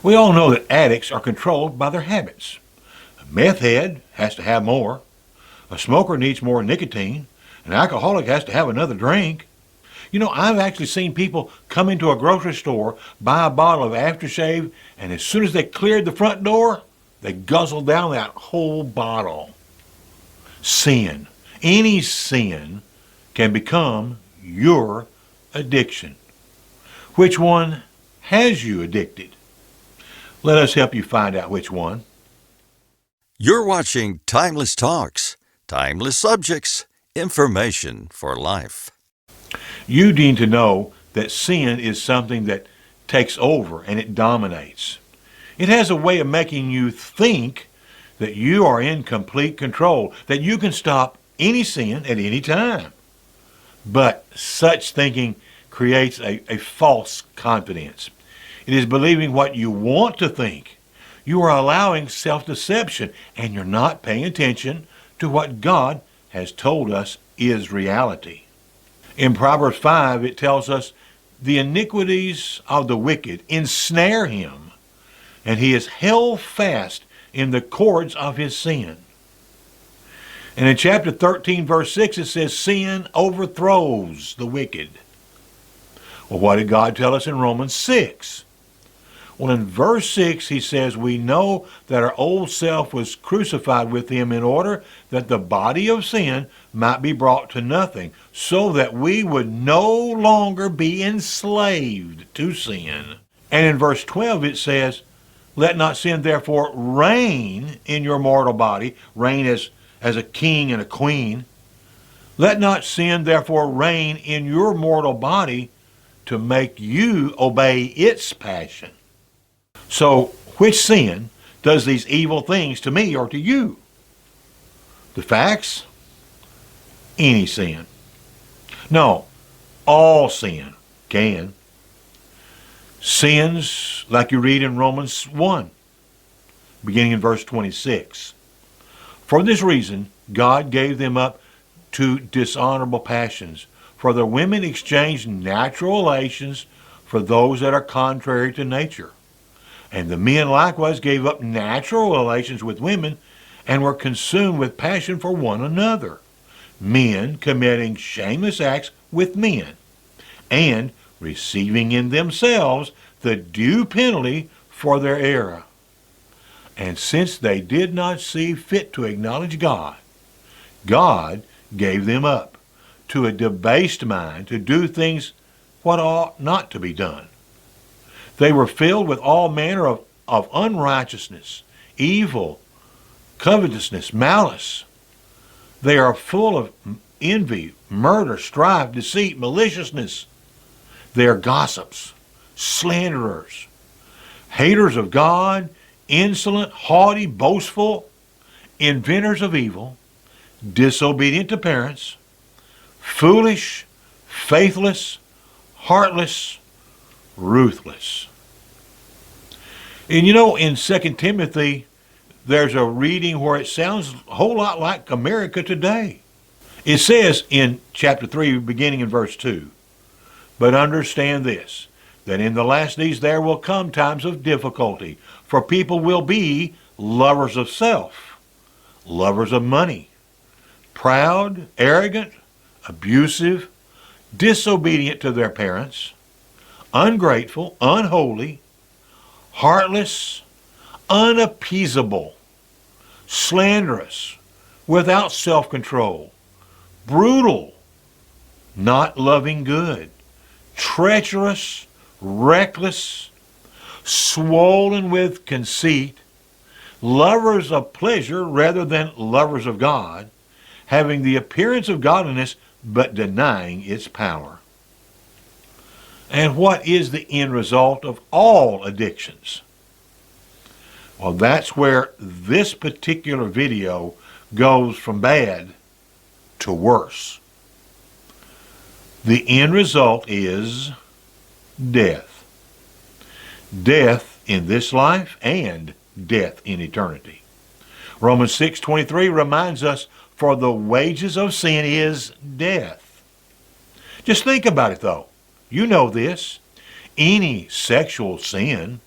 We all know that addicts are controlled by their habits. A meth head has to have more. A smoker needs more nicotine. An alcoholic has to have another drink. You know, I've actually seen people come into a grocery store, buy a bottle of aftershave, and as soon as they cleared the front door, they guzzled down that whole bottle. Sin, any sin, can become your addiction. Which one has you addicted? Let us help you find out which one. You're watching Timeless Talks, timeless subjects, information for life. You need to know that sin is something that takes over and it dominates. It has a way of making you think that you are in complete control, that you can stop any sin at any time. But such thinking creates a false confidence. It is believing what you want to think. You are allowing self-deception, and you're not paying attention to what God has told us is reality. In Proverbs 5, it tells us, the iniquities of the wicked ensnare him, and he is held fast in the cords of his sin. And in chapter 13, verse 6, it says, sin overthrows the wicked. Well, what did God tell us in Romans 6? Well, in verse 6, he says, we know that our old self was crucified with him in order that the body of sin might be brought to nothing, so that we would no longer be enslaved to sin. And in verse 12, it says, let not sin therefore reign in your mortal body, reign as a king and a queen. Let not sin therefore reign in your mortal body to make you obey its passion. So, which sin does these evil things to me or to you? The facts? Any sin. No, all sin can. Sins, like you read in Romans 1, beginning in verse 26. For this reason, God gave them up to dishonorable passions. For the women exchanged natural relations for those that are contrary to nature. And the men likewise gave up natural relations with women and were consumed with passion for one another, men committing shameless acts with men, and receiving in themselves the due penalty for their error. And since they did not see fit to acknowledge God, God gave them up to a debased mind to do things what ought not to be done. They were filled with all manner of unrighteousness, evil, covetousness, malice. They are full of envy, murder, strife, deceit, maliciousness. They are gossips, slanderers, haters of God, insolent, haughty, boastful, inventors of evil, disobedient to parents, foolish, faithless, heartless, ruthless. And you know, in 2 Timothy, there's a reading where it sounds a whole lot like America today. It says in chapter 3, beginning in verse 2, but understand this, that in the last days there will come times of difficulty, for people will be lovers of self, lovers of money, proud, arrogant, abusive, disobedient to their parents, ungrateful, unholy, heartless, unappeasable, slanderous, without self-control, brutal, not loving good, treacherous, reckless, swollen with conceit, lovers of pleasure rather than lovers of God, having the appearance of godliness but denying its power. And what is the end result of all addictions? Well, that's where this particular video goes from bad to worse. The end result is death. Death in this life and death in eternity. Romans 6:23 reminds us, for the wages of sin is death. Just think about it though. You know this. Any sexual sin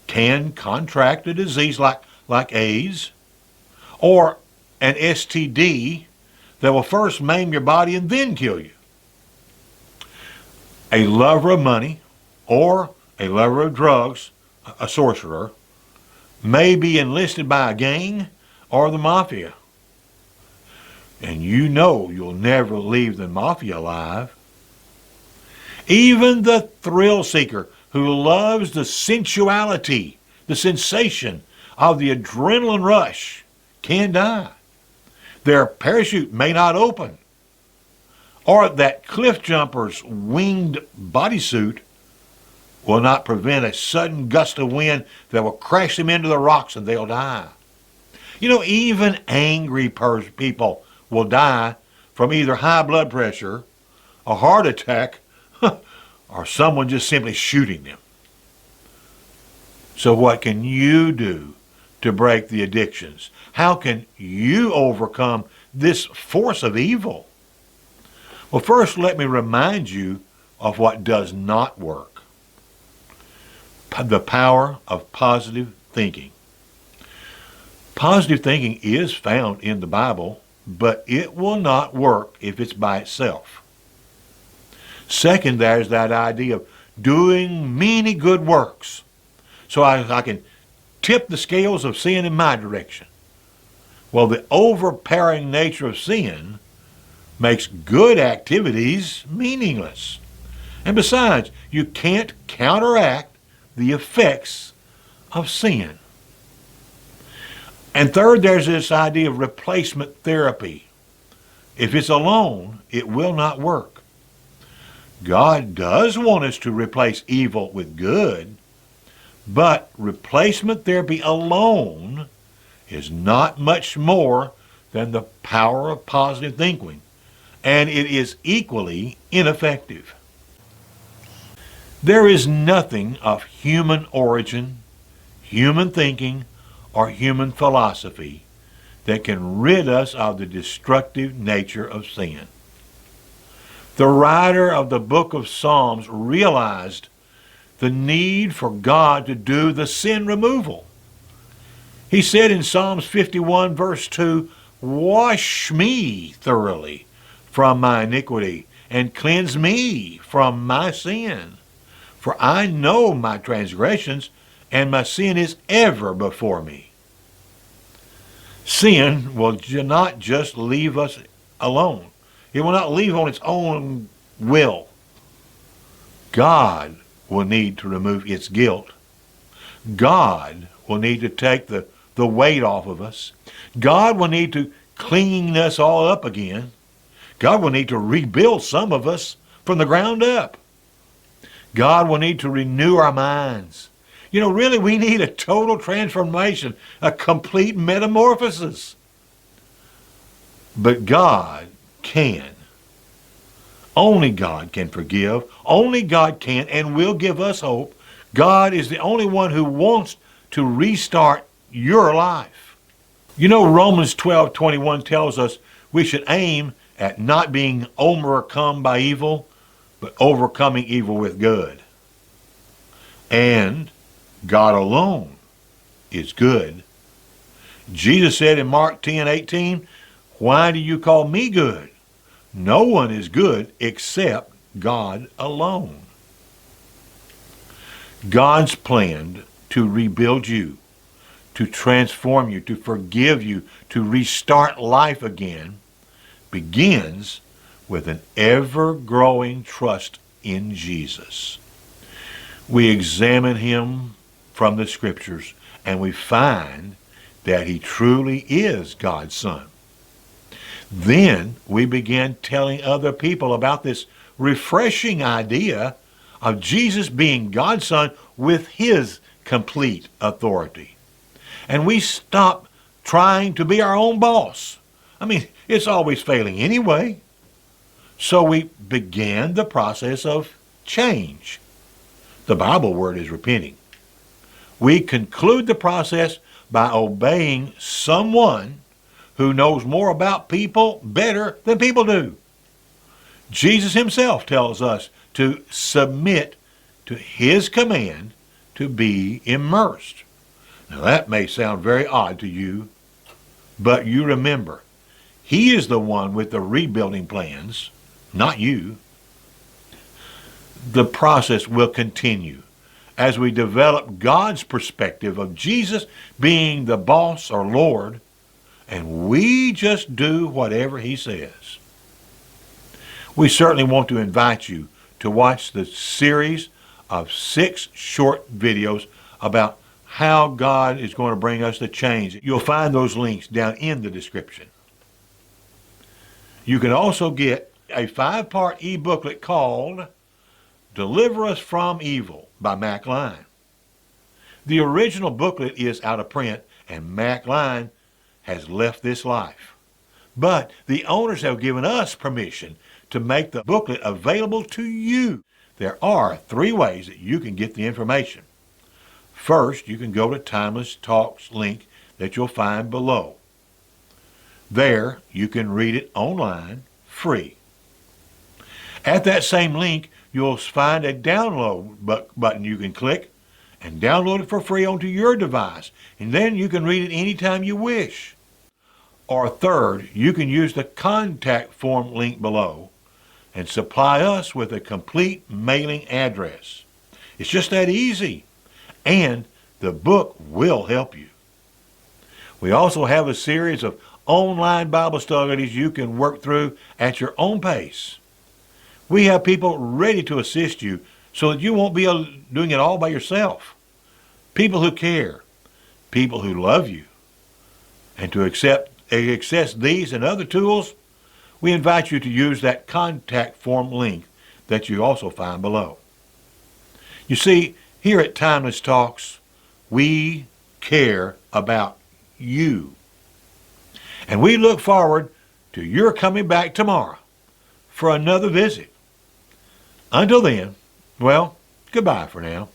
can contract a disease like AIDS or an STD that will first maim your body and then kill you. A lover of money or a lover of drugs, a sorcerer, may be enlisted by a gang or the mafia. And you know you'll never leave the mafia alive. Even the thrill seeker who loves the sensuality, the sensation of the adrenaline rush can die. Their parachute may not open, or that cliff jumper's winged bodysuit will not prevent a sudden gust of wind that will crash them into the rocks and they'll die. You know, even angry people will die from either high blood pressure, a heart attack, or someone just simply shooting them. So what can you do to break the addictions? How can you overcome this force of evil? Well, first let me remind you of what does not work. The power of positive thinking. Positive thinking is found in the Bible, but it will not work if it's by itself. Second, there's that idea of doing many good works so I can tip the scales of sin in my direction. Well, the overpowering nature of sin makes good activities meaningless. And besides, you can't counteract the effects of sin. And third, there's this idea of replacement therapy. If it's alone, it will not work. God does want us to replace evil with good, but replacement therapy alone is not much more than the power of positive thinking, and it is equally ineffective. There is nothing of human origin, human thinking, or human philosophy that can rid us of the destructive nature of sin. The writer of the book of Psalms realized the need for God to do the sin removal. He said in Psalms 51 verse 2, "Wash me thoroughly from my iniquity and cleanse me from my sin. For I know my transgressions, and my sin is ever before me." Sin will not just leave us alone. It will not leave on its own will. God will need to remove its guilt. God will need to take the weight off of us. God will need to clean us all up again. God will need to rebuild some of us from the ground up. God will need to renew our minds. You know, really, we need a total transformation, a complete metamorphosis. But God can. Only God can forgive. Only God can and will give us hope. God is the only one who wants to restart your life. You know, Romans 12:21 tells us we should aim at not being overcome by evil, but overcoming evil with good. And God alone is good. Jesus said in Mark 10:18, "Why do you call me good? No one is good except God alone." God's plan to rebuild you, to transform you, to forgive you, to restart life again, begins with an ever-growing trust in Jesus. We examine him from the scriptures and we find that he truly is God's Son. Then we begin telling other people about this refreshing idea of Jesus being God's Son with his complete authority. And we stop trying to be our own boss. I mean, it's always failing anyway. So we began the process of change. The Bible word is repenting. We conclude the process by obeying someone who knows more about people better than people do. Jesus himself tells us to submit to his command to be immersed. Now that may sound very odd to you, but you remember, he is the one with the rebuilding plans, not you. The process will continue as we develop God's perspective of Jesus being the boss or Lord, and we just do whatever he says. We certainly want to invite you to watch the series of 6 short videos about how God is going to bring us the change. You'll find those links down in the description. You can also get a 5-part e-booklet called Deliver Us from Evil by Mac Line. The original booklet is out of print and Mac Line has left this life. But the owners have given us permission to make the booklet available to you. There are 3 ways that you can get the information. First, you can go to Timeless Talks link that you'll find below. There, you can read it online, free. At that same link, you'll find a download button you can click and download it for free onto your device, and then you can read it anytime you wish. Or third, you can use the contact form link below and supply us with a complete mailing address. It's just that easy, and the book will help you. We also have a series of online Bible studies you can work through at your own pace. We have people ready to assist you so that you won't be doing it all by yourself. People who care, people who love you. And to access these and other tools, we invite you to use that contact form link that you also find below. You see, here at Timeless Talks, we care about you. And we look forward to your coming back tomorrow for another visit. Until then, well, goodbye for now.